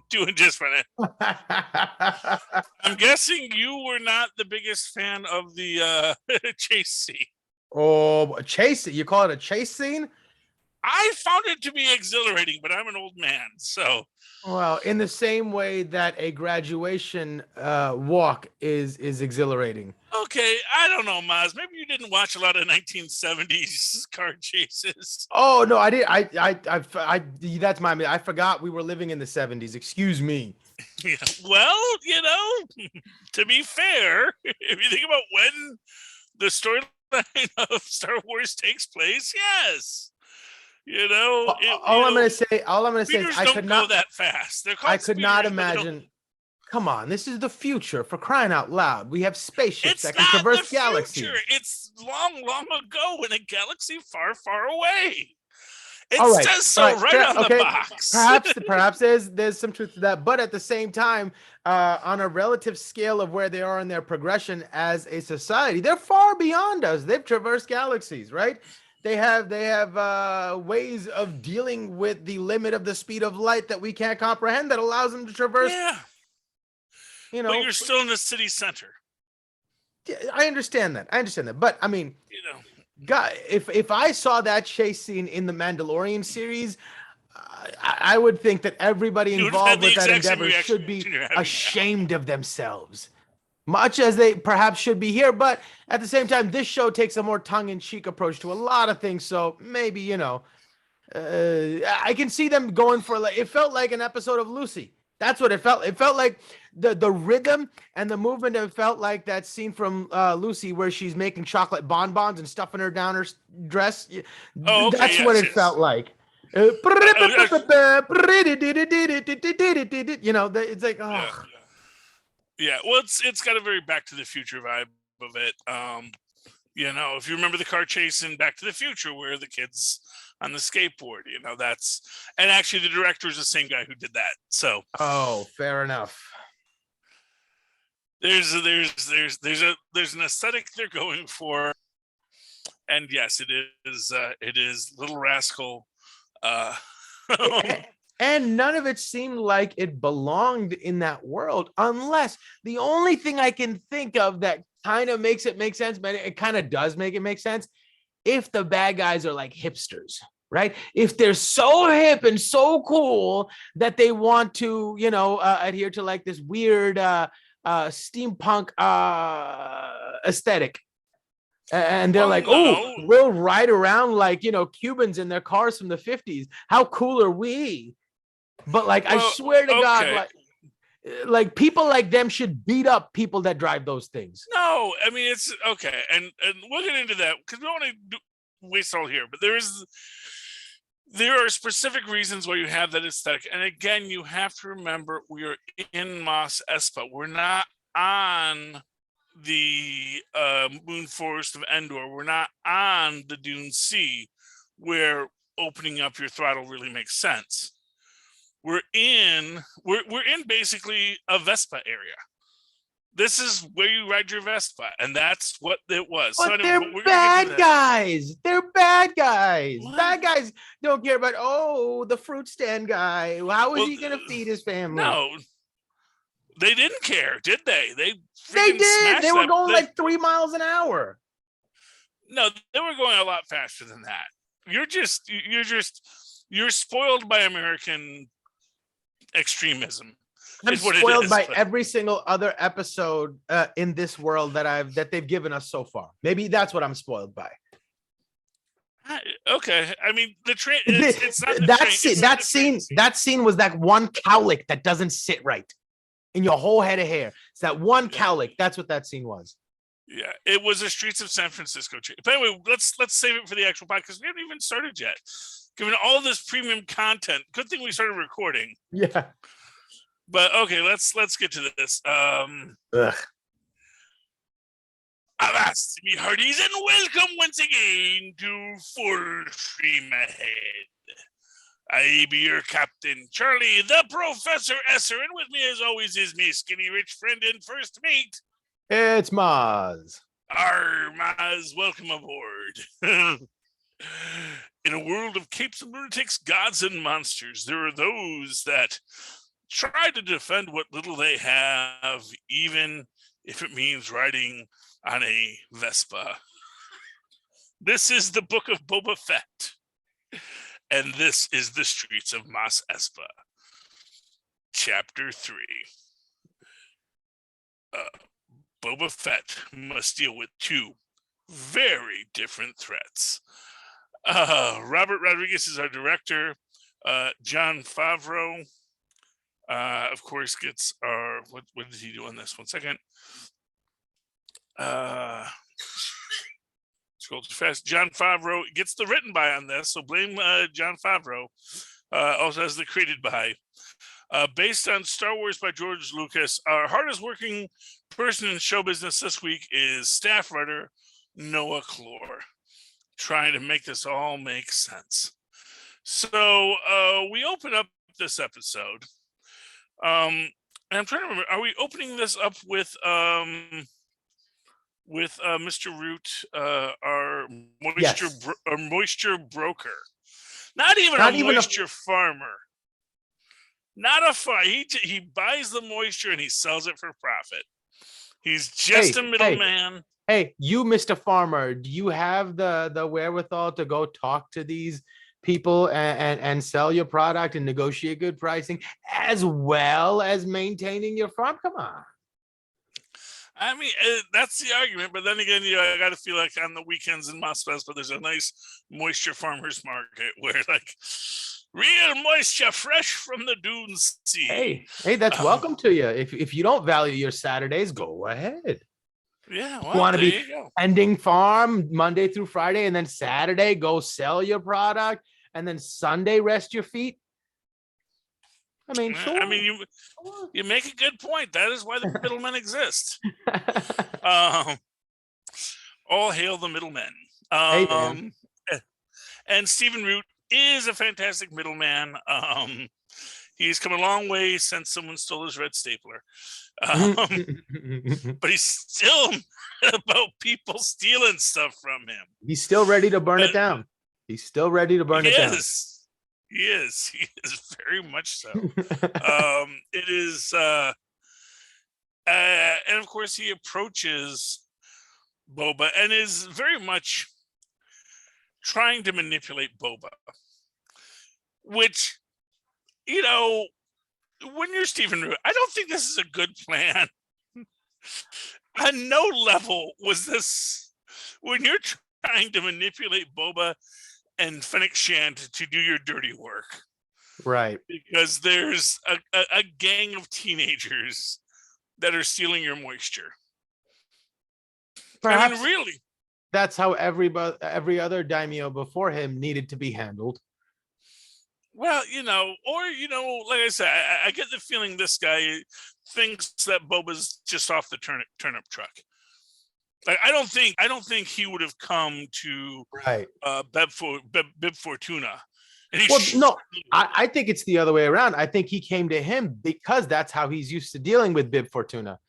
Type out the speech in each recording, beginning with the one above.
Doing just fine. I'm guessing you were not the biggest fan of the chase scene. Oh, chase it. You call it a chase scene? I found it to be exhilarating, but I'm an old man, so. Well, in the same way that a graduation walk is exhilarating. Okay, I don't know, Mozz. Maybe you didn't watch a lot of 1970s car chases. Oh no, I did. That's my. I forgot we were living in the 70s. Excuse me. Yeah. Well, to be fair, if you think about when the storyline of Star Wars takes place, yes. All I'm gonna say is I could not go that fast. I could not imagine. Come on, this is the future, for crying out loud. We have spaceships that can traverse galaxies. It's long, long ago in a galaxy far, far away. It says so right on the box. Perhaps there's some truth to that, but at the same time, on a relative scale of where they are in their progression as a society, they're far beyond us. They've traversed galaxies, right? They have ways of dealing with the limit of the speed of light that we can't comprehend that allows them to traverse. Yeah. But you're still in the city center. I understand that. But I mean, God, if I saw that chase scene in the Mandalorian series, I would think that everybody involved with that endeavor should be ashamed of themselves, much as they perhaps should be here. But at the same time, this show takes a more tongue-in-cheek approach to a lot of things. So maybe, I can see them going for, like, it felt like an episode of Lucy. That's what it felt. It felt like the rhythm and the movement. It felt like that scene from Lucy where she's making chocolate bonbons and stuffing her down her dress. Oh, okay, that's what it felt like. It's like, oh. Yeah. Well, it's got a very Back to the Future vibe of it. If you remember the car chase in Back to the Future where the kids on the skateboard, and actually the director is the same guy who did that. So, fair enough. There's an aesthetic they're going for, and yes, it is Little Rascal. And none of it seemed like it belonged in that world, unless the only thing I can think of that kind of makes it make sense, but it kind of does make it make sense, if the bad guys are like hipsters, right? If they're so hip and so cool that they want to, adhere to like this weird steampunk aesthetic. And they're we'll ride around like, Cubans in their cars from the 50s. How cool are we? But I swear to God, like people like them should beat up people that drive those things. No, I mean, it's okay. And we'll get into that because we don't want to waste all here, but there are specific reasons why you have that aesthetic. And again, you have to remember we are in Mos Espa. We're not on the Moon Forest of Endor. We're not on the Dune Sea where opening up your throttle really makes sense. We're in basically a Vespa area. This is where you ride your Vespa, and that's what it was. But they're bad guys. They're bad guys. What? Bad guys don't care about, the fruit stand guy. How is he going to feed his family? No, they didn't care, did they? They did. They were going like 3 miles an hour. No, they were going a lot faster than that. You're spoiled by American extremism. I'm spoiled by every single other episode in this world that they've given us so far. Maybe that's what I'm spoiled by. Okay, I mean it's not that scene was that one cowlick that doesn't sit right in your whole head of hair. It's that one cowlick. That's what that scene was. Yeah, it was a Streets of San Francisco. But anyway, let's save it for the actual podcast. We haven't even started yet. Given all this premium content, good thing we started recording. Yeah. But okay, let's get to this. Avast, me hearties, and welcome once again to Full Stream Ahead. I be your captain, Charlie, the Professor Esser, and with me as always is me skinny rich friend and first mate. It's Mozz. Mozz, welcome aboard. In a world of capes and lunatics, gods and monsters, there are those that try to defend what little they have, even if it means riding on a Vespa. This is the Book of Boba Fett, and this is the Streets of Mos Espa, Chapter 3. Boba Fett must deal with two very different threats. Robert Rodriguez is our director. Jon Favreau, of course, gets our what did he do on this? 1 second. Scroll too fast. Jon Favreau gets the written by on this, so blame Jon Favreau. Also has the created by. Based on Star Wars by George Lucas, our hardest working person in show business this week is staff writer Noah Clore, trying to make this all make sense. So we open up this episode. And I'm trying to remember, are we opening this up with Mr. Root, our moisture Yes. our moisture broker? Not even a moisture farmer. Not a farm. He buys the moisture and he sells it for profit. He's just a middleman. Hey, you, Mr. Farmer, do you have the wherewithal to go talk to these people and sell your product and negotiate good pricing as well as maintaining your farm? Come on. I mean, that's the argument. But then again, I got to feel like on the weekends in Mos Espa, there's a nice moisture farmers market where like real moisture fresh from the dunes sea. Hey, that's welcome to you. If you don't value your Saturdays, go ahead. Yeah, You want to be ending farm Monday through Friday, and then Saturday go sell your product, and then Sunday rest your feet. I mean, sure. I mean, you make a good point. That is why the middlemen exist. All hail the middlemen. And Stephen Root is a fantastic middleman. He's come a long way since someone stole his red stapler. But he's still about people stealing stuff from him. He's still ready to burn it down. He's still ready to burn it down. He is very much so. It is, and of course he approaches Boba and is very much trying to manipulate Boba, which, when you're Stephen Root, I don't think this is a good plan. On no level was this, when you're trying to manipulate Boba and Fennec Shand to do your dirty work. Right. Because there's a gang of teenagers that are stealing your moisture. Perhaps, I mean, really. That's how every other daimyo before him needed to be handled. Well, like I said, I get the feeling this guy thinks that Boba's just off the turnip truck. Like, I don't think he would have come to Bib Fortuna. No, I think it's the other way around. I think he came to him because that's how he's used to dealing with Bib Fortuna.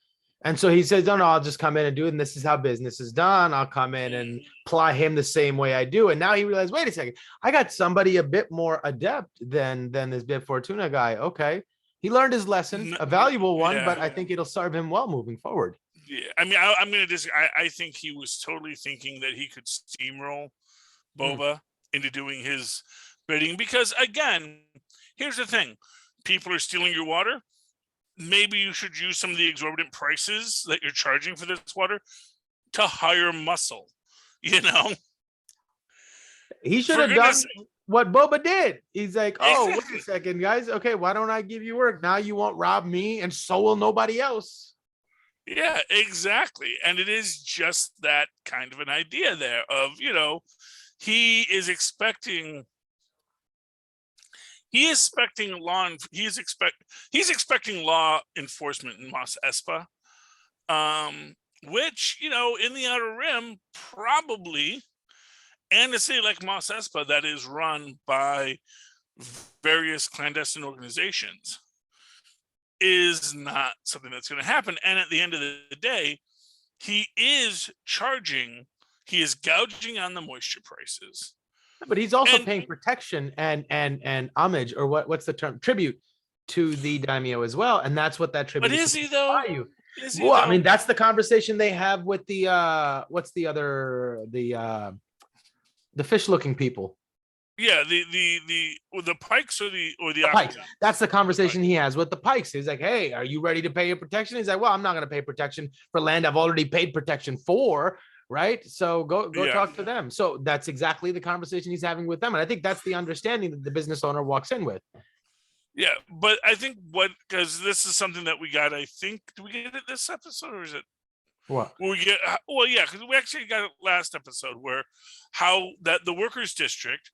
And so he says, no, I'll just come in and do it. And this is how business is done. I'll come in and ply him the same way I do. And now he realized, wait a second, I got somebody a bit more adept than this Bib Fortuna guy. Okay. He learned his lesson, a valuable one, but I think it'll serve him well moving forward. Yeah. I mean, I'm going to disagree. I think he was totally thinking that he could steamroll Boba into doing his bidding. Because again, here's the thing. People are stealing your water. Maybe you should use some of the exorbitant prices that you're charging for this water to hire muscle, He should have done what Boba did. He's like, wait a second, guys. Okay, why don't I give you work? Now you won't rob me, and so will nobody else. Yeah, exactly. And it is just that kind of an idea there of, he is expecting... He's expecting law enforcement in Mos Espa, which, in the Outer Rim, probably, and a city like Mos Espa that is run by various clandestine organizations, is not something that's going to happen. And at the end of the day, he is gouging on the moisture prices. But he's also paying protection and homage, or what's the term? Tribute to the daimyo as well, and that's what that tribute But is he though? you. Is he Well, though? I mean, that's the conversation they have with the what's the other the fish looking people. Yeah, the Pikes or the Pikes. That's the conversation he has with the Pikes. He's like, "Hey, are you ready to pay your protection?" He's like, "Well, I'm not going to pay protection for land I've already paid protection for, right? So go talk to them." So that's exactly the conversation he's having with them, and I think that's the understanding that the business owner walks in with. Yeah, but I think because this is something that we got. I think, do we get it this episode or is it? What? Well, because we actually got it last episode where how that the workers' district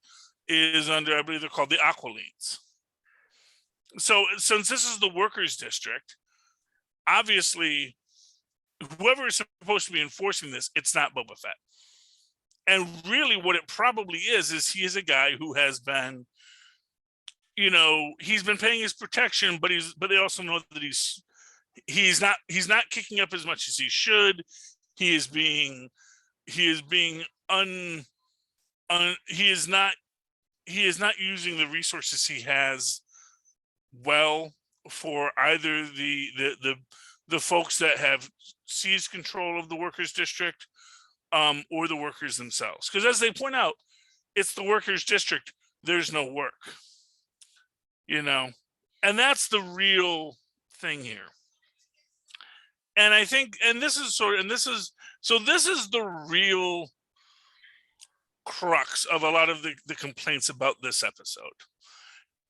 is under, I believe they're called the Aqualines. So since this is the workers' district, obviously whoever is supposed to be enforcing this, it's not Boba Fett. And really what it probably is he is a guy who has been, he's been paying his protection, but they also know that he's not kicking up as much as he should. He is not using the resources he has well for either the folks that have seized control of the workers district or the workers themselves, because as they point out, it's the workers district, there's no work, and that's the real thing here. And I think, this is the real crux of a lot of the complaints about this episode,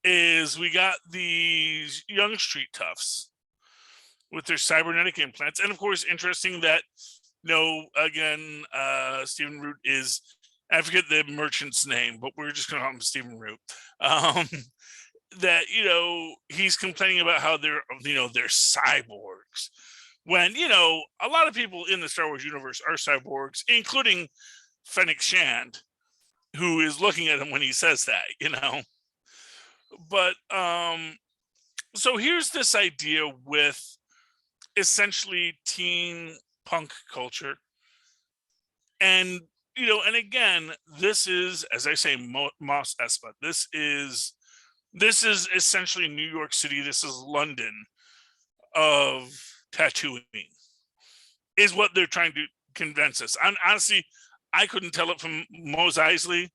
is we got these young street toughs with their cybernetic implants. And of course, interesting that, again, Stephen Root is, I forget the merchant's name, but we're just going to call him Stephen Root. That, he's complaining about how they're cyborgs. When, a lot of people in the Star Wars universe are cyborgs, including Fennec Shand, who is looking at him when he says that, But, so here's this idea with essentially teen punk culture. And, and again, this is, as I say, Mos Espa. This is essentially New York City. This is London of Tatooine, is what they're trying to convince us. And honestly, I couldn't tell it from Mos Eisley,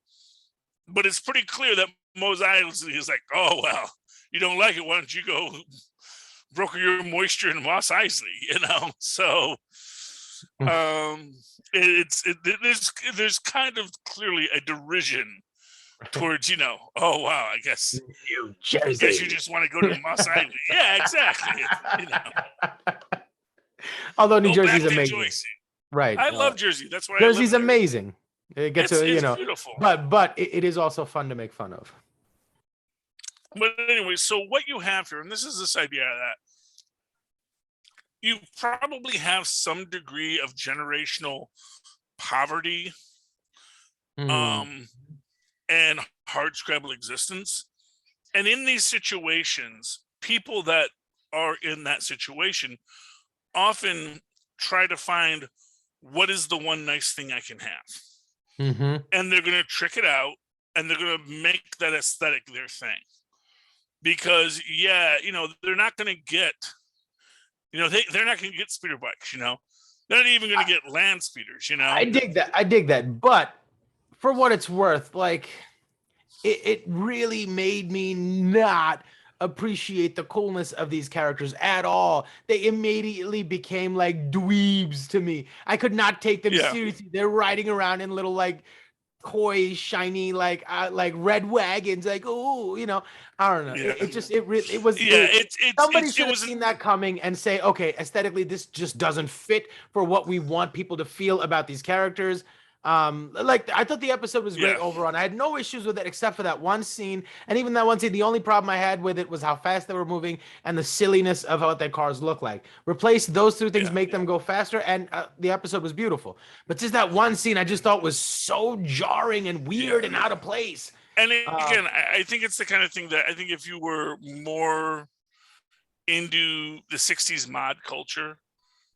but it's pretty clear that Mos Eisley is like, "Oh, well, you don't like it, why don't you go broker your moisture in Mos Eisley?" So there's kind of clearly a derision towards, "Oh wow, I guess New Jersey. I guess you just want to go to Mos Eisley." Yeah, exactly. Although New Jersey's amazing. Jersey. Right. I love Jersey. That's why Jersey's amazing. It gets it's beautiful. But it is also fun to make fun of. But anyway, so what you have here, and this is this idea that you probably have some degree of generational poverty and hard scrabble existence. And in these situations, people that are in that situation often try to find what is the one nice thing I can have. And they're going to trick it out, and they're going to make that aesthetic their thing. Because, they're not going to get, they're not going to get speeder bikes, they're not even going to get land speeders, I dig that. But for what it's worth, like, it really made me not appreciate the coolness of these characters at all. They immediately became like dweebs to me. I could not take them seriously. They're riding around in little like toy shiny like red wagons, like, oh, I don't know. Somebody should have seen that coming and say, okay, aesthetically this just doesn't fit for what we want people to feel about these characters. I thought the episode was great overall. I had no issues with it except for that one scene. And even that one scene, the only problem I had with it was how fast they were moving and the silliness of what their cars look like. Replace those two things, make them go faster, and the episode was beautiful. But just that one scene I just thought was so jarring and weird and out of place. And again, I think it's the kind of thing that I think if you were more into the 60s mod culture,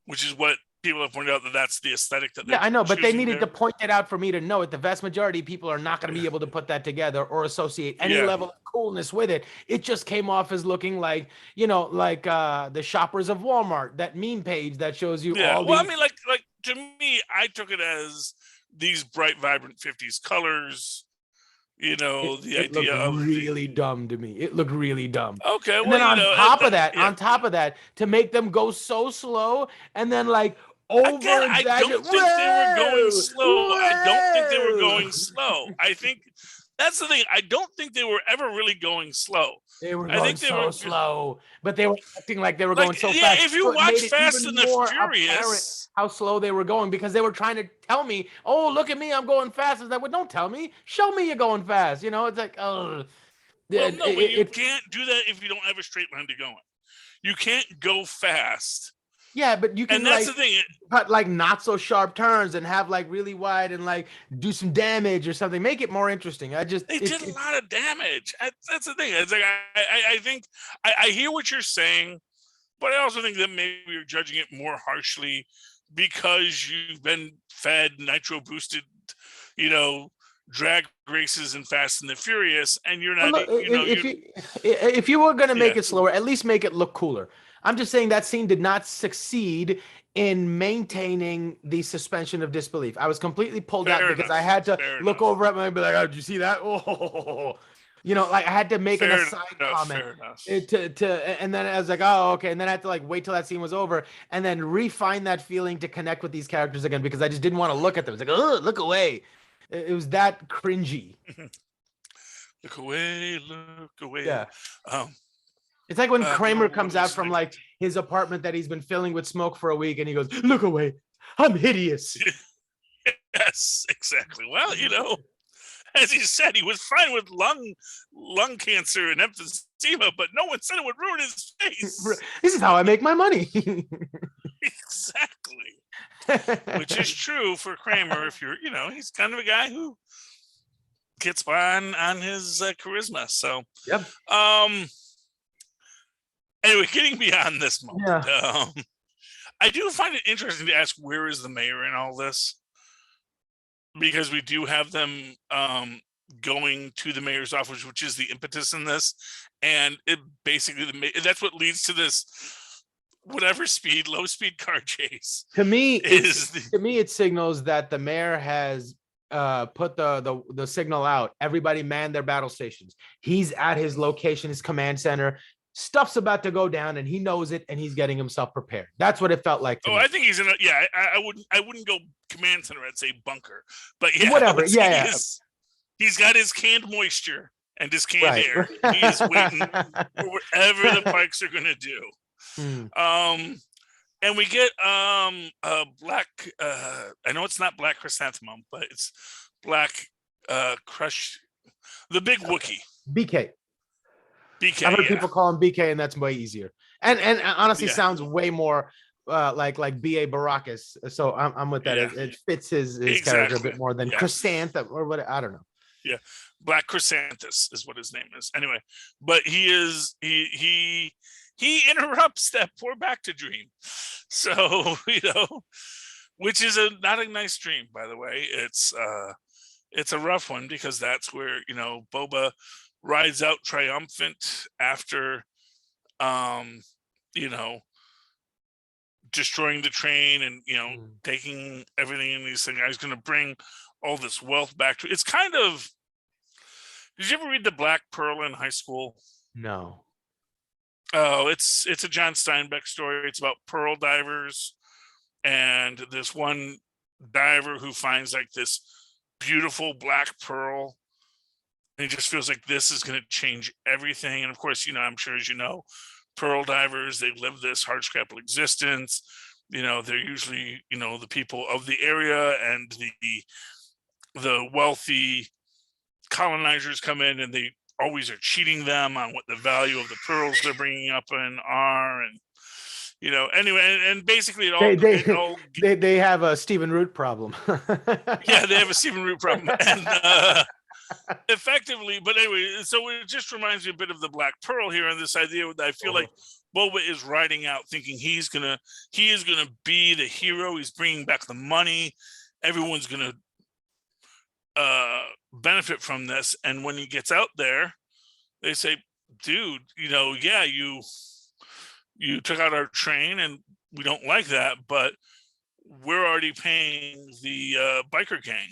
which is what people have pointed out, that's the aesthetic that I know, but they needed to point it out for me to know it. The vast majority of people are not going to be able to put that together or associate any level of coolness with it. It just came off as looking like, like the shoppers of Walmart, that meme page that shows you Yeah. all Well, these. I mean, like to me, I took it as these bright, vibrant 50s colors. The It looked idea of really dumb to me. It looked really dumb. okay, And well, then yeah. on top of that, to make them go so slow and then like Again, over I exaggerate. don't think they were going Whoa! slow. I don't think they were Whoa! going slow. I think that's the thing. I don't think they were ever really going slow. They were I going think they were so slow, but they were acting like they were like, going so yeah, fast. if you So it watch made it Fast even and the more apparent Furious, how slow they were going because they were trying to tell me, "Oh, look at me, I'm going fast." It's like, well, don't tell me. Show me you're going fast. It's like, oh, well, it, no, but you it, can't do that if you don't have a straight line to go in. You can't go fast. yeah, but you can And that's like the thing. cut like not so sharp turns and have like really wide and like do some damage or something. Make it more interesting. They did a lot of damage. That's the thing. It's like I think I hear what you're saying, but I also think that maybe you're judging it more harshly because you've been fed nitro boosted, drag races and Fast and the Furious, and you're not, look, if you were gonna make it slower, at least make it look cooler. I'm just saying that scene did not succeed in maintaining the suspension of disbelief. I was completely pulled out because I had to look over at my and be like, "Oh, did you see that?" Oh, like I had to make an aside comment and then I was like, "Oh, okay," and then I had to like wait till that scene was over and then refine that feeling to connect with these characters again because I just didn't want to look at them. It's like, "Oh, look away." It was that cringy. Look away, look away. Yeah. It's like when Kramer comes out from like next? his apartment that he's been filling with smoke for a week and he goes, "Look away. I'm hideous." Yes, exactly. Well, as he said, he was fine with lung cancer and emphysema, but no one said it would ruin his face. This is how I make my money. Exactly. Which is true for Kramer if you're, he's kind of a guy who gets by on his charisma. So, yep. Anyway, getting beyond this moment, yeah. I do find it interesting to ask where is the mayor in all this, because we do have them going to the mayor's office, which is the impetus in this, and it basically that's what leads to this low speed car chase. To me, it signals that the mayor has put the signal out. Everybody man their battle stations. He's at his location, his command center. Stuff's about to go down and he knows it and he's getting himself prepared. That's what it felt like to me. I think he's in I wouldn't go command center, I'd say bunker. But yeah, whatever. He's got his canned moisture and his canned air. He is waiting for whatever the Pikes are gonna do. And we get a black I know it's not black chrysanthemum, but it's black crush, the big Wookiee. BK. BK. I've heard people call him BK, and that's way easier. And honestly, sounds way more like BA Baracus. So I'm with that. It fits his character a bit more than Chrysanthemum or what. I don't know. Yeah, Black Chrysanthus is what his name is. Anyway, but he interrupts that poor Bacta dream. So which is not a nice dream, by the way. It's a rough one because that's where Boba rides out triumphant after destroying the train and taking everything in these things. He's going to bring all this wealth back to it's kind of. Did you ever read The Black Pearl in high school? No. Oh, it's a John Steinbeck story. It's about pearl divers and this one diver who finds like this beautiful black pearl. And he just feels like this is going to change everything. And of course, I'm sure as you know, pearl divers, they live this hardscrabble existence. They're usually, the people of the area, and the wealthy colonizers come in and they always are cheating them on what the value of the pearls they're bringing up in are. And, anyway, and basically they have a Stephen Root problem. Yeah, they have a Stephen Root problem. And, effectively, but anyway, so it just reminds me a bit of the Black Pearl here, and this idea that I feel like Boba is riding out thinking he is gonna be the hero. He's bringing back the money. Everyone's gonna benefit from this, and when he gets out there, They say, dude, yeah, you took out our train and we don't like that, but we're already paying the biker gang,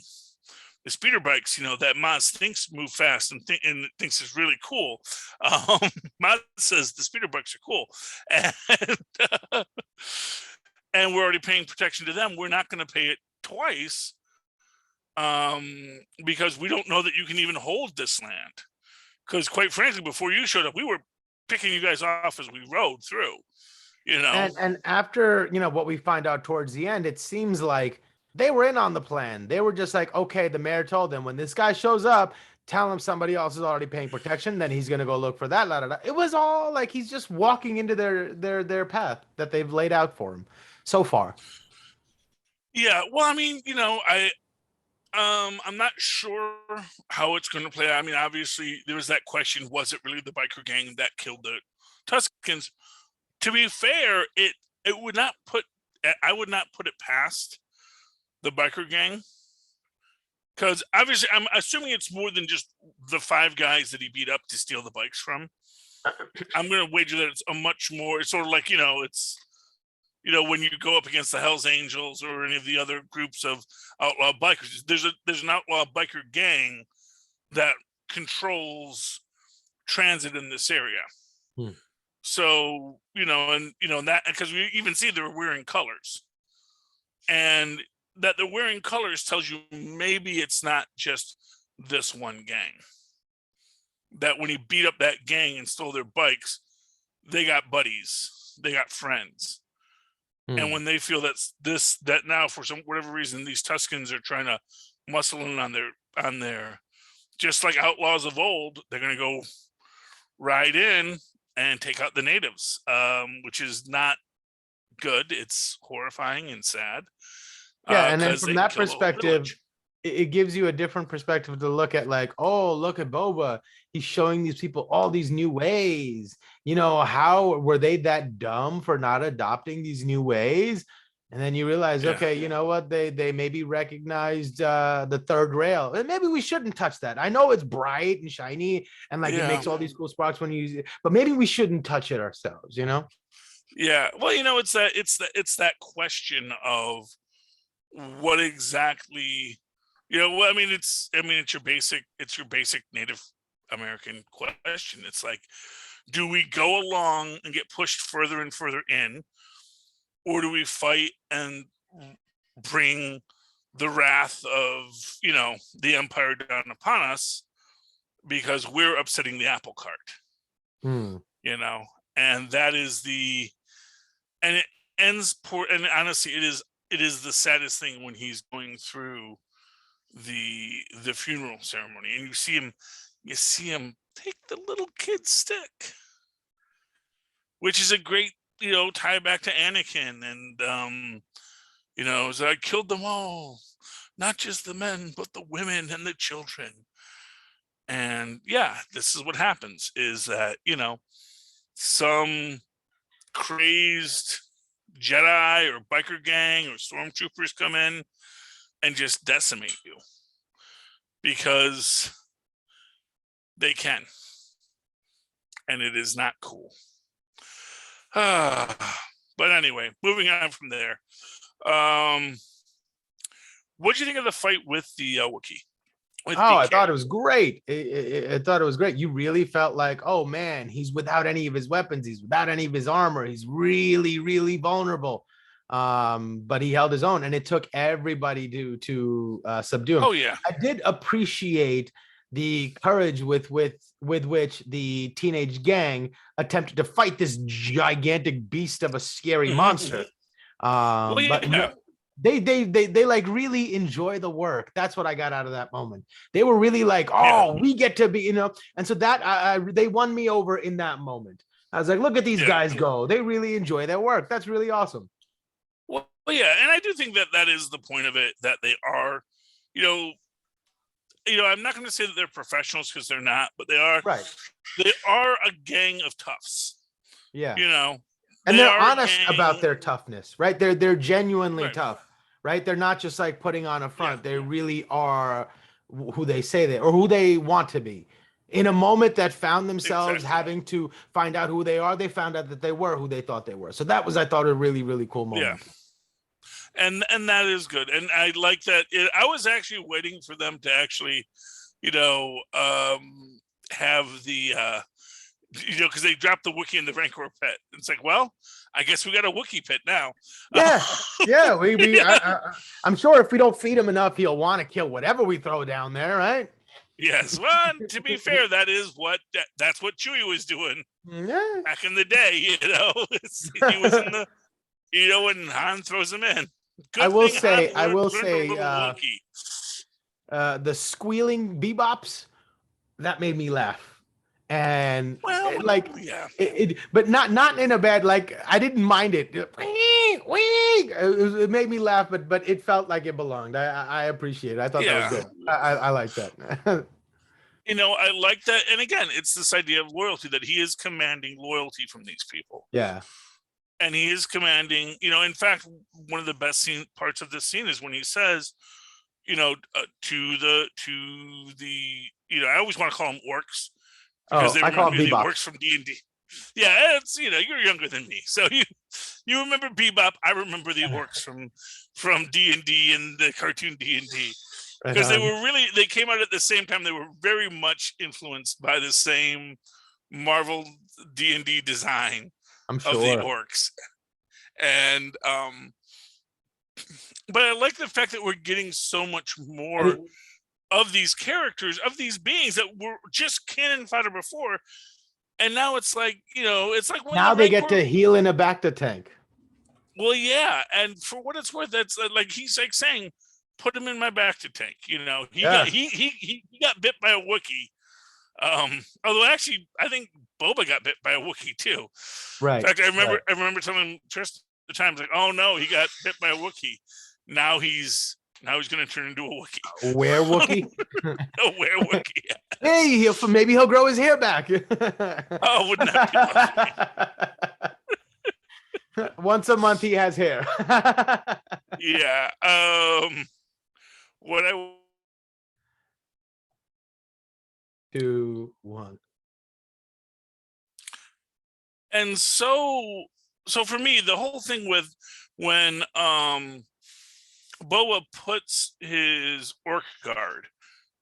the speeder bikes, that Mozz thinks move fast and thinks is really cool. Mozz says the speeder bikes are cool, and and we're already paying protection to them. We're not going to pay it twice, because we don't know that you can even hold this land. Because quite frankly, before you showed up, we were picking you guys off as we rode through. And after what we find out towards the end, it seems like they were in on the plan. They were just like, okay, the mayor told them when this guy shows up, tell him somebody else is already paying protection, then he's gonna go look for that. It was all like he's just walking into their path that they've laid out for him so far. Yeah, well, I mean, I'm not sure how it's going to play out. I mean, obviously, there was that question: was it really the biker gang that killed the Tuscans? To be fair, it would not put. I would not put it past the biker gang, because obviously, I'm assuming it's more than just the 5 guys that he beat up to steal the bikes from. I'm going to wager that it's a much more. It's sort of like it's. When you go up against the Hells Angels or any of the other groups of outlaw bikers, there's an outlaw biker gang that controls transit in this area. So, and that, because we even see they're wearing colors, and that they're wearing colors tells you maybe it's not just this one gang. That when he beat up that gang and stole their bikes, they got buddies, they got friends. And when they feel that now for whatever reason these Tuscans are trying to muscle in on their just like outlaws of old, they're gonna go ride in and take out the natives, which is not good. It's horrifying and sad. Yeah, and then from that perspective, it gives you a different perspective to look at, like, oh, look at Boba. He's showing these people all these new ways. How were they that dumb for not adopting these new ways? And then you realize, okay, you know what? They maybe recognized the third rail. And maybe we shouldn't touch that. I know it's bright and shiny and like it makes all these cool sparks when you use it, but maybe we shouldn't touch it ourselves, Yeah. Well, it's that question of what exactly. Well, I mean, it's your basic Native American question. It's like, do we go along and get pushed further and further in, or do we fight and bring the wrath of, the empire down upon us because we're upsetting the apple cart? And that is and it ends poor. And honestly, it is the saddest thing when he's going through the funeral ceremony and you see him take the little kid stick, which is a great tie back to Anakin, and so I killed them all, not just the men but the women and the children. And this is what happens, is that some crazed Jedi or biker gang or stormtroopers come in and just decimate you because they can, and it is not cool. But anyway, moving on from there, what do you think of the fight with the Wookiee? I thought it was great. I thought it was great. You really felt like, oh man, he's without any of his weapons, he's without any of his armor, he's really, really vulnerable. But he held his own, and it took everybody to subdue him. Oh yeah, I did appreciate the courage with which the teenage gang attempted to fight this gigantic beast of a scary monster. They like really enjoy the work. That's what I got out of that moment. They were really like, we get to be, and so that they won me over in that moment. I was like, look at these guys go. They really enjoy their work. That's really awesome. Well, yeah, and I do think that is the point of it, that they are, I'm not going to say that they're professionals because they're not, but they are. Right. They are a gang of toughs. Yeah. And they're honest about their toughness, right? They're genuinely tough, right? They're not just like putting on a front. They really are who they say they or who they want to be. In a moment that found themselves Exactly. having to find out who they are, they found out that they were who they thought they were. So that was, I thought, a really, really cool Yeah. moment. And that is good. And I like that. I was actually waiting for them to actually, have the because they dropped the Wookiee in the Rancor pit. It's like, well, I guess we got a Wookiee pit now. Yeah, yeah. I'm sure if we don't feed him enough, he'll want to kill whatever we throw down there, right? Yes. Well, to be fair, that's what Chewie was doing Yeah. back in the day. He was in the, when Han throws him in. Good I will thing say, Han learned a little the squealing bebops, that made me laugh. And yeah, but not in a bad, like, I didn't mind it. It made me laugh, but it felt like it belonged. I appreciate it. I thought that was good. I like that. I like that. And again, it's this idea of loyalty, that he is commanding loyalty from these people. Yeah. And he is commanding, in fact, one of the best parts of this scene is when he says, to the, I always want to call them orcs, because they I call remind me them of the orcs from D&D. Yeah, it's, you're younger than me, so you remember Bebop. I remember the orcs from D&D and the cartoon D&D, because they came out at the same time. They were very much influenced by the same Marvel D&D design, I'm sure, of the orcs. And but I like the fact that we're getting so much more of these characters, of these beings that were just cannon fodder before. And now it's like, it's like when now they get to heal in a Bacta tank. Well, yeah, and for what it's worth, that's like he's like saying, "Put him in my Bacta tank." He got bit by a Wookiee. Although actually, I think Boba got bit by a Wookiee too. Right. In fact, I remember telling Tristan the times, like, "Oh no, he got bit by a Wookiee. Now he's going to turn into a Wookiee." A were-Wookiee? A were-Wookiee. Yeah. Hey, maybe he'll grow his hair back. Oh, wouldn't that be lovely? Once a month he has hair. Yeah. What I 2, 1. And so for me, the whole thing with when Boa puts his orc guard,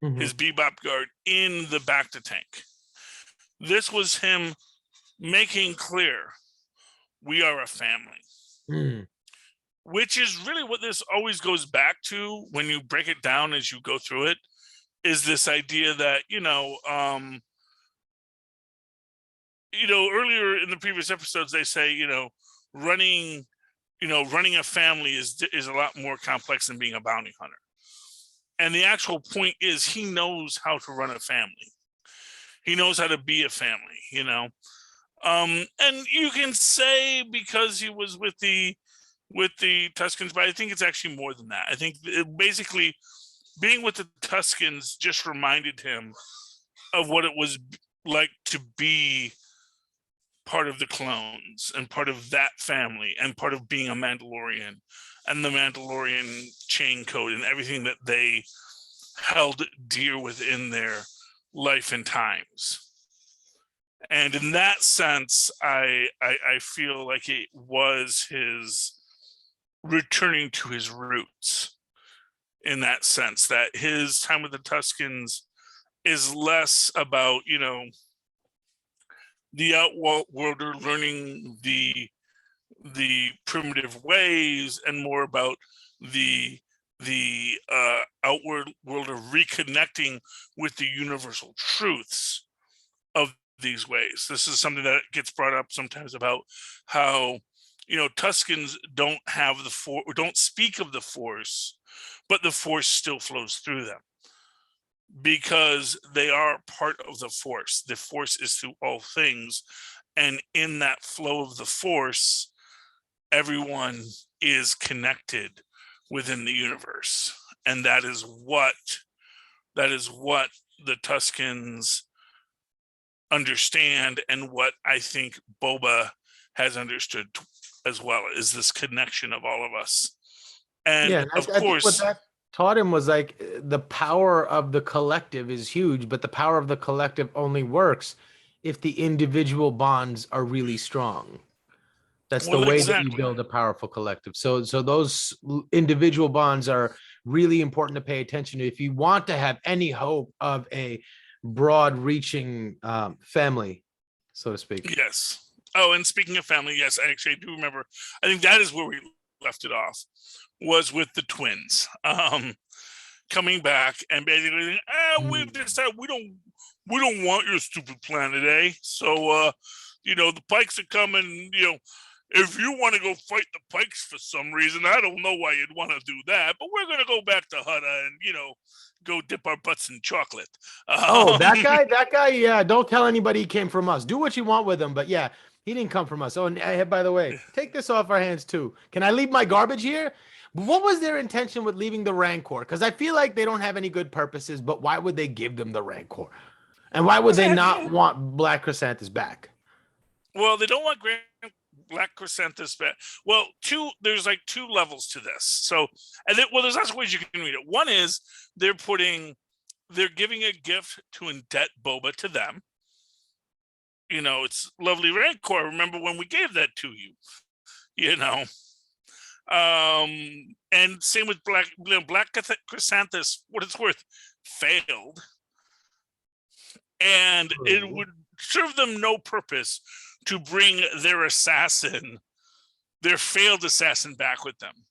his Bebop guard, in the Bacta tank, this was him making clear, we are a family. Which is really what this always goes back to when you break it down as you go through it, is this idea that, earlier in the previous episodes, they say, running a family is a lot more complex than being a bounty hunter. And the actual point is, he knows how to run a family. He knows how to be a family, and you can say because he was with the Tuscans, but I think it's actually more than that. I think basically being with the Tuscans just reminded him of what it was like to be part of the clones and part of that family and part of being a Mandalorian and the Mandalorian chain code and everything that they held dear within their life and times. And in that sense, I feel like it was his returning to his roots, in that sense, that his time with the Tuscans is less about, the outworlder learning the primitive ways, and more about the outward worlder reconnecting with the universal truths of these ways. This is something that gets brought up sometimes about how, Tuscans don't have don't speak of the Force, but the Force still flows through them because they are part of the Force. The Force is through all things, and in that flow of the Force, everyone is connected within the universe, and that is what the Tuscans understand, and what I think Boba has understood as well, is this connection of all of us. And of course, taught him was like the power of the collective is huge, but the power of the collective only works if the individual bonds are really strong. That's the Well, way that you exactly. build a powerful collective. So those individual bonds are really important to pay attention to if you want to have any hope of a broad reaching family, so to speak. Yes. Oh, and speaking of family, yes, I actually do remember. I think that is where we left it off, was with the twins coming back and basically, we've decided we don't want your stupid planet, eh? So, the Pikes are coming. If you want to go fight the Pikes for some reason, I don't know why you'd want to do that, but we're gonna go back to Hutta and go dip our butts in chocolate. Oh, that guy, yeah. Don't tell anybody he came from us. Do what you want with him, but yeah, he didn't come from us. Oh, and by the way, take this off our hands too. Can I leave my garbage here? What was their intention with leaving the Rancor? Because I feel like they don't have any good purposes, but why would they give them the Rancor? And why would they not want Black Chrysanthus back? Well, they don't want Black Chrysanthus back. Well, there's like two levels to this. So, there's lots of ways you can read it. One is they're giving a gift to indebt Boba to them. It's lovely Rancor. Remember when we gave that to you? And same with Black Chrysanthus. What it's worth, failed, and it would serve them no purpose to bring their failed assassin back with them.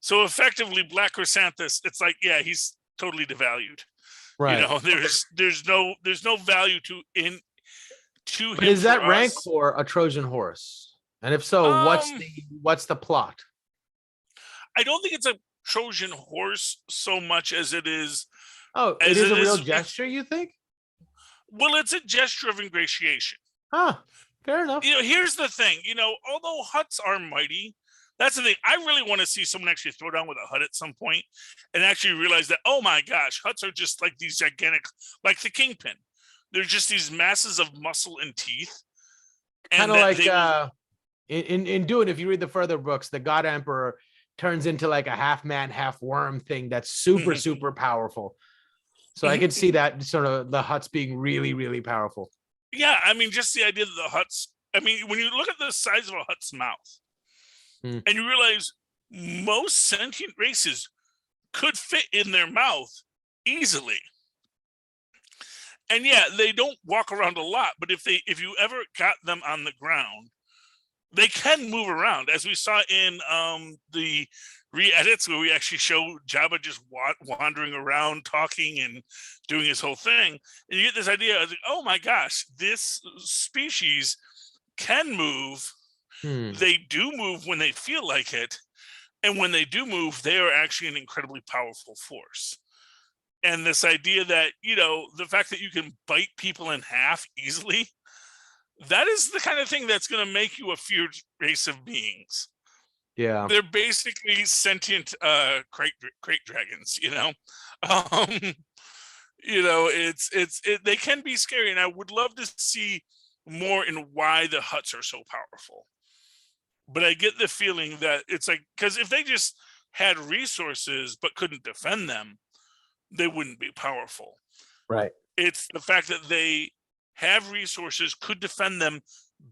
So effectively, Black Chrysanthus, it's like, yeah, he's totally devalued. Right. There's no value to him. But is that Rancor a Trojan horse? And if so, what's the plot? I don't think it's a Trojan horse so much as it is. Oh, it is a real gesture, you think? Well, it's a gesture of ingratiation. Huh. Fair enough. Here's the thing. Although Hutts are mighty, that's the thing. I really want to see someone actually throw down with a Hutt at some point and actually realize that, oh my gosh, Hutts are just like these gigantic, like the Kingpin. They're just these masses of muscle and teeth. Kind of like in Dune, if you read the further books, the God Emperor turns into like a half man, half worm thing that's super, super powerful. So I could see that sort of the Hutts being really, really powerful. Yeah, I mean, just the idea that the Hutts, when you look at the size of a Hutt's mouth, and you realize most sentient races could fit in their mouth easily. And yeah, they don't walk around a lot, but if you ever got them on the ground, they can move around, as we saw in the re-edits where we actually show Jabba just wandering around, talking and doing his whole thing. And you get this idea of, oh my gosh, this species can move. They do move when they feel like it. And when they do move, they are actually an incredibly powerful force. And this idea that, the fact that you can bite people in half easily, that is the kind of thing that's going to make you a feared race of beings. Yeah. They're basically sentient crate dragons, they can be scary, and I would love to see more in why the Hutts are so powerful. But I get the feeling that it's like, because if they just had resources but couldn't defend them, they wouldn't be powerful. Right. It's the fact that they have resources, could defend them,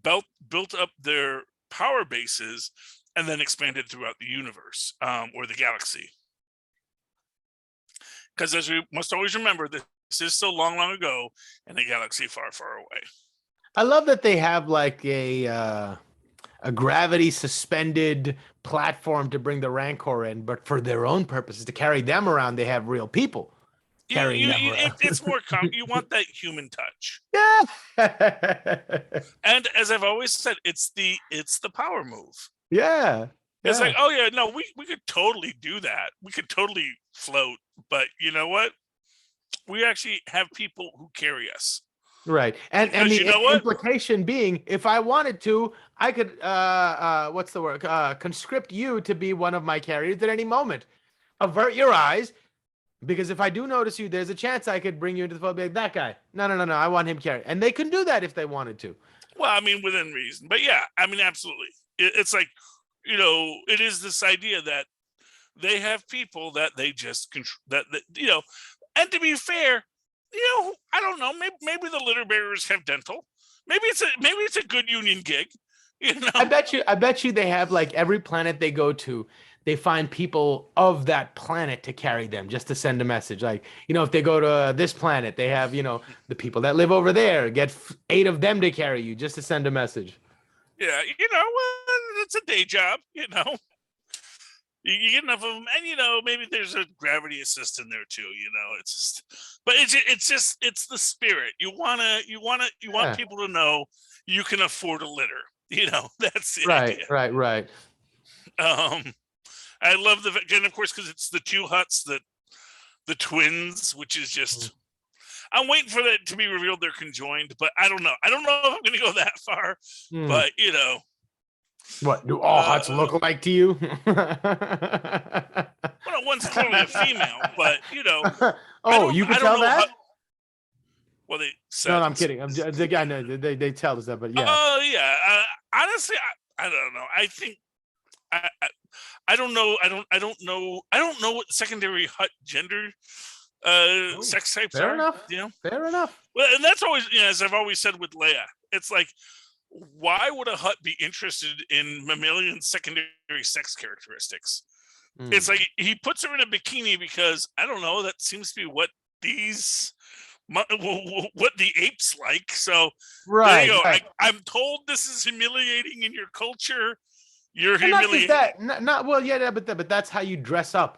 built up their power bases, and then expanded throughout the universe or the galaxy. Because as we must always remember, this is so long, long ago in a galaxy far, far away. I love that they have like a gravity suspended platform to bring the Rancor in, but for their own purposes, to carry them around, they have real people. It's more you want that human touch. Yeah. And as I've always said, it's the power move. Yeah. It's like, oh yeah, no, we could totally do that. We could totally float, but you know what? We actually have people who carry us. Right. And the implication being, if I wanted to, I could what's the word? Conscript you to be one of my carriers at any moment. Avert your eyes. Because if I do notice you, there's a chance I could bring you into the fold. Like, that guy. No. I want him carried. And they can do that if they wanted to. Well, within reason. But yeah, absolutely. It's like, it is this idea that they have people that they just control. That and to be fair, I don't know. Maybe the litter bearers have dental. Maybe it's a good union gig. I bet you they have, like, every planet they go to, they find people of that planet to carry them, just to send a message. Like, if they go to this planet, they have, the people that live over there, get 8 of them to carry you just to send a message. Yeah, well, it's a day job. You get enough of them, and maybe there's a gravity assist in there too. It's just, but it's the spirit. You want people to know you can afford a litter. That's the idea. Right. I love and of course, because it's the 2 huts, the twins, which is just. I'm waiting for that to be revealed. They're conjoined, but I don't know. I don't know if I'm going to go that far. But what do all huts look like to you? Well, one's clearly a female, but you can tell that. Well, they said. No, I'm kidding. I know they tell us that, but yeah. Oh yeah. Honestly, I don't know. I think I don't know. I don't know what secondary hut gender sex types fair are. Enough. Fair enough. Well, and that's always, as I've always said with Leia, it's like, why would a hut be interested in mammalian secondary sex characteristics? It's like he puts her in a bikini because I don't know. That seems to be what the apes like. So right, there you go. right. I'm told this is humiliating in your culture. You're well, humiliating. Not well, yeah, but that's how you dress up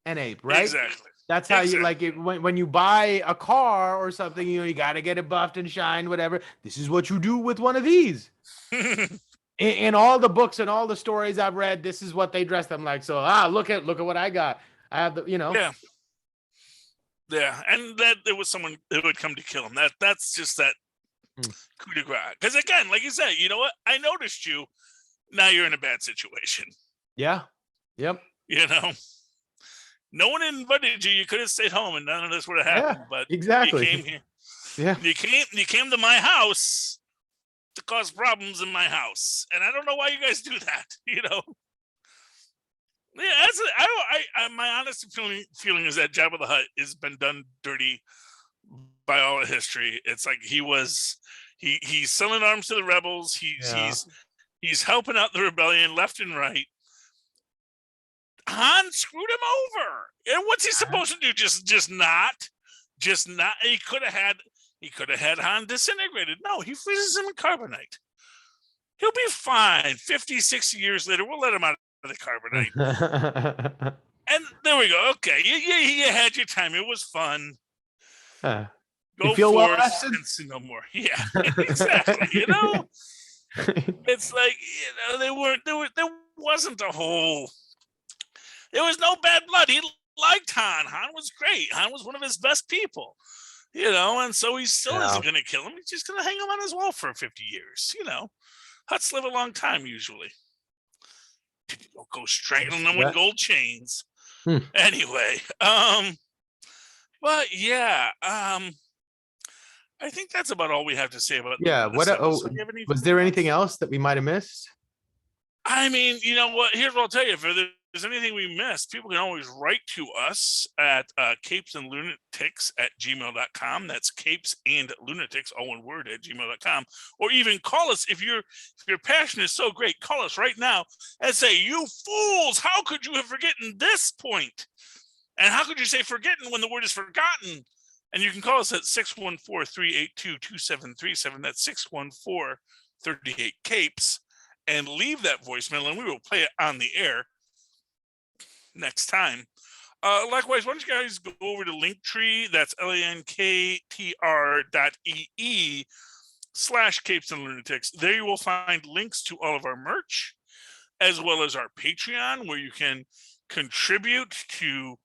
an ape, right? Exactly. That's how you like it when you buy a car or something. You got to get it buffed and shined, whatever. This is what you do with one of these. in all the books and all the stories I've read, this is what they dress them like. So look at what I got. I have the Yeah, and that there was someone that would come to kill him. That's just that coup de grace. Because again, like you said, you know what? I noticed you. Now you're in a bad situation. Yeah. Yep. No one invited you. You could have stayed home and none of this would have happened. But exactly. You came here. Yeah. You came to my house to cause problems in my house, and I don't know why you guys do that. Yeah, my honest feeling is that Jabba the Hutt has been done dirty by all of history. It's like he's selling arms to the rebels. He's helping out the rebellion left and right. Han screwed him over. And what's he supposed to do? Just not. He could have had Han disintegrated. No, he freezes him in carbonite. He'll be fine. 50, 60 years later, we'll let him out of the carbonite. And there we go. Okay, you had your time. It was fun. Go you feel forth and see no more. Yeah, exactly. It's like there wasn't a whole. There was no bad blood. He liked Han. Han was great. Han was one of his best people. And so he still isn't going to kill him. He's just going to hang him on his wall for 50 years. Huts live a long time usually. People go strangling them with gold chains. Anyway, but yeah, I think that's about all we have to say about. Yeah. Was there anything else that we might have missed? I mean, you know what? Here's what I'll tell you. If there's anything we missed, people can always write to us at capesandlunatics@gmail.com. That's capes and lunatics, all one word, at gmail.com. Or even call us if your passion is so great. Call us right now and say, "You fools! How could you have forgotten this point? And how could you say forgotten when the word is forgotten?" And you can call us at 614-382-2737. That's 614-38-CAPES. And leave that voicemail, and we will play it on the air next time. Likewise, why don't you guys go over to Linktree? That's linktr.ee/Capes and Lunatics. There you will find links to all of our merch, as well as our Patreon, where you can contribute to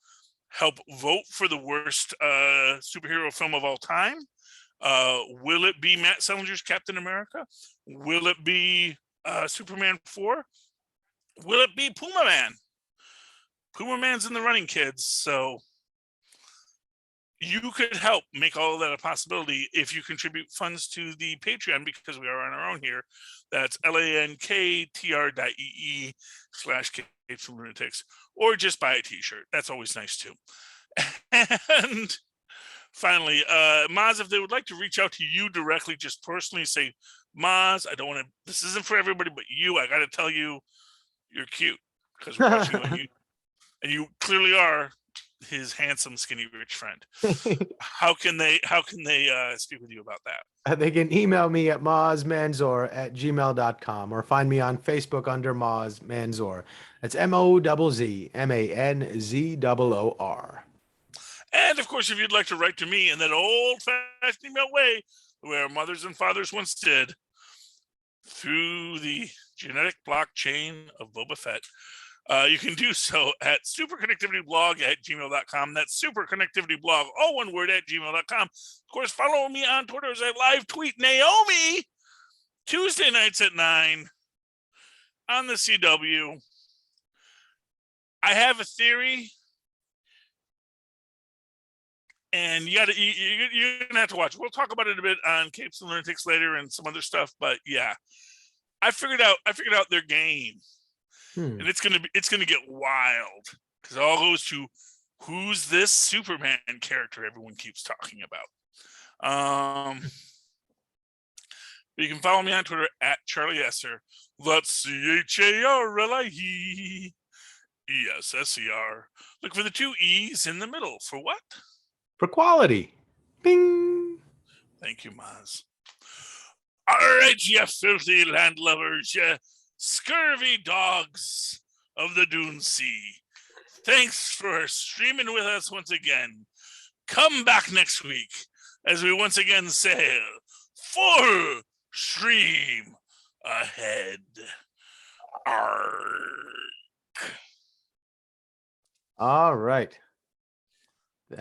help vote for the worst superhero film of all time. Will it be Matt Sellinger's Captain America? Will it be Superman 4? Will it be Puma Man? Puma Man's in the running, kids. So, you could help make all of that a possibility if you contribute funds to the Patreon, because we are on our own here. That's lanktr.ee/Lunatics, or just buy a t-shirt. That's always nice too. And finally, Mozz, if they would like to reach out to you directly, just personally say, Mozz, I don't want to, this isn't for everybody but you. I got to tell you, you're cute because we're watching you on YouTube, and you clearly are his handsome, skinny, rich friend. How can they speak with you about that? They can email me at mozzmanzor@gmail.com, or find me on Facebook under Mozz Manzor. That's MOZZMANZOOR. And of course, if you'd like to write to me in that old-fashioned email way, where mothers and fathers once did, through the genetic blockchain of Boba Fett, you can do so at superconnectivityblog@gmail.com. That's superconnectivityblog, all one word, @gmail.com. Of course, follow me on Twitter as I live tweet Naomi Tuesday nights at 9 on the CW. I have a theory, and you're gonna have to watch it. We'll talk about it a bit on Capes and Lunatics later and some other stuff. But yeah, I figured out their game, and it's gonna get wild, because it all goes to who's this Superman character everyone keeps talking about. You can follow me on Twitter @Charlie Esser. That's CHARLIESSER. Look for the 2 E's in the middle. For what? For quality. Bing. Thank you, Mozz. All right, you filthy landlubbers, you scurvy dogs of the Dune Sea. Thanks for streaming with us once again. Come back next week as we once again sail full stream ahead. Arg. All right. That